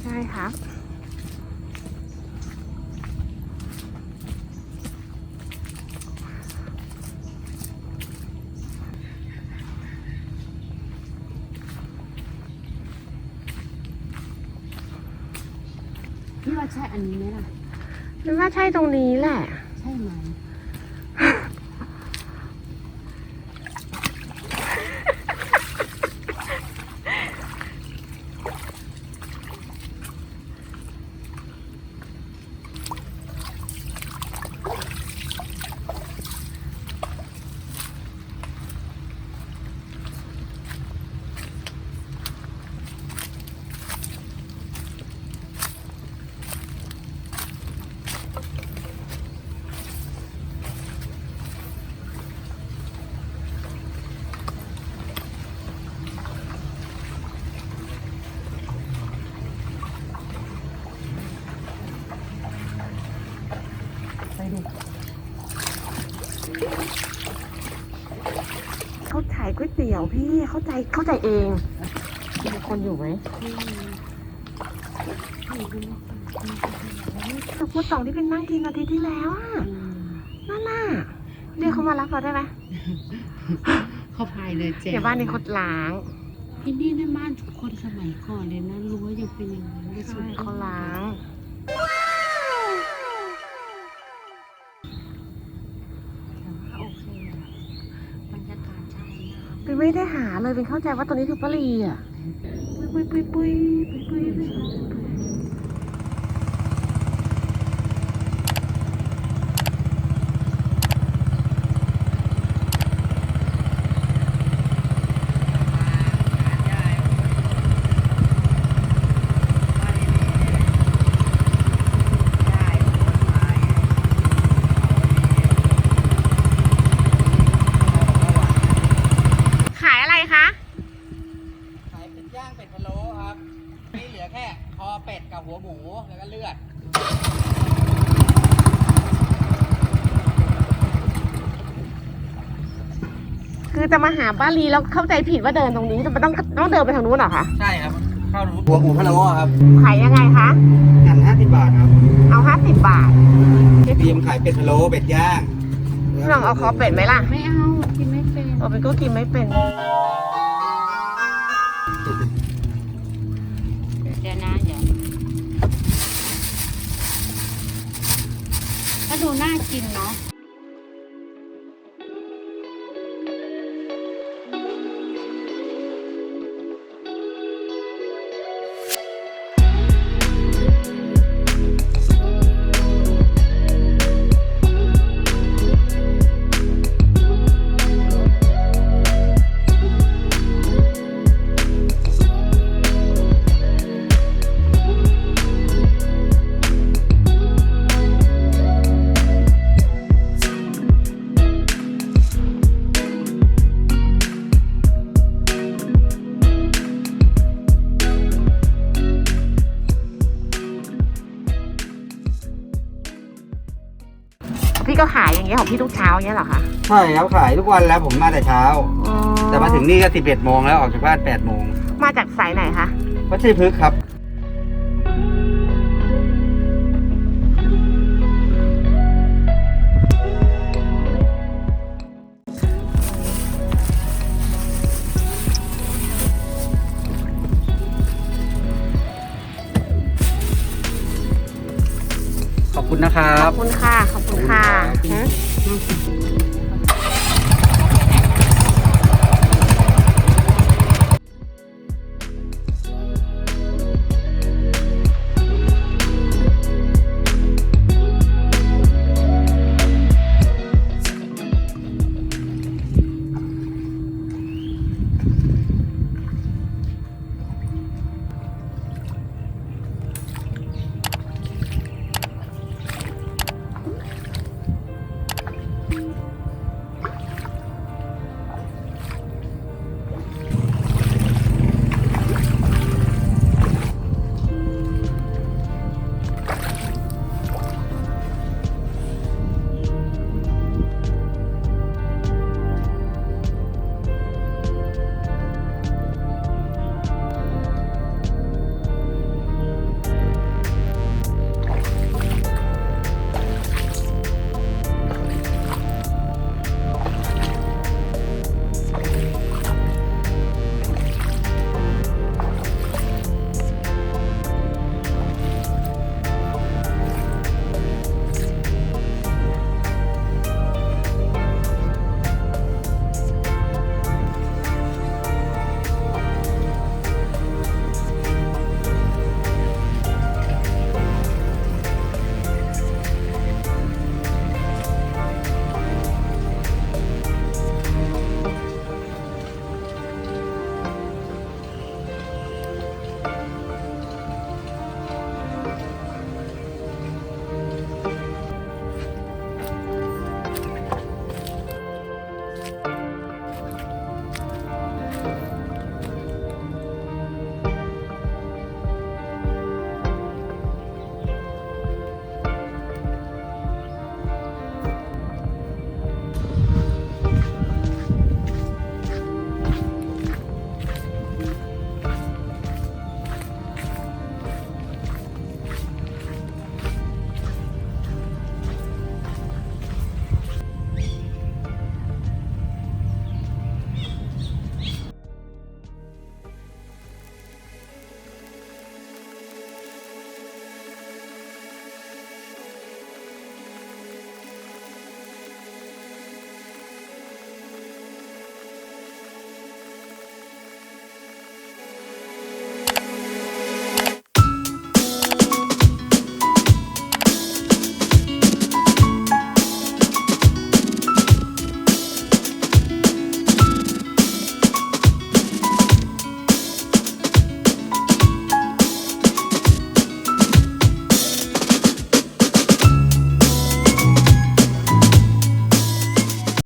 ใช่ครับพี่ว่าใช่อันนี้ไหมล่ะ คิดว่าใช่ตรงนี้แหละ ใช่ไหมไปดู เขาขายก๋วยเตี๋ยวพี่เข้าใจเองมีคนอยู่ไหมแต่พูดสองที่เป็นนั่งกินอาทิตย์ที่แล้วอ่ะนั่นน่ะเรียกเขามารับเราได้ไหม เขาพายเลยแจ๋ว เดี๋ยวบ้านนี้เขาล้าง ที่นี่ในบ้านคนสมัยก่อนเลยนะรู้ว่ายังเป็นอย่างนั้นเลย ใช่เขาล้างโอเคบรรยากาศชายน้ำเป็นไม่ได้หาเลยเป็นเข้าใจว่าตรงนี้คือปะรีอ่ะปุยปุยขายอะไรคะ ขายเป็ดย่างเป็ดพะโล้ครับนี่เหลือแค่คอเป็ดกับหัวหมูแล้วก็เลือด คือจะมาหาป้าลีแล้วเข้าใจผิดว่าเดินตรงนี้แต่มันต้องเดินไปทางนู้นเหรอคะ ใช่ครับข้าวหัวหมูพะโล้ครับ ขายยังไงคะ อัน50 บาทครับ เอา50 บาท ทีมขายเป็ดพะโล้เป็ดย่าง พี่ลองเอาคอเป็ดไหมล่ะ ไม่เอากินไม่เป็น เป็นก็กินไม่เป็น เดี๋ยวนะเดี๋ยวก็ดูน่ากินเนาะ พี่ก็ขายอย่างเงี้ยของพี่ทุกเช้าอย่างเงี้ยเหรอคะ ใช่ครับขายทุกวันแล้วผมมาแต่เช้า อ๋อ แต่มาถึงนี่ก็11 โมงแล้วออกจากบ้าน8 โมง มาจากสายไหนคะ วัดชัยพฤกษ์ครับ ขอบคุณนะครับ ขอบคุณค่ะ ขอบคุณครับ หือ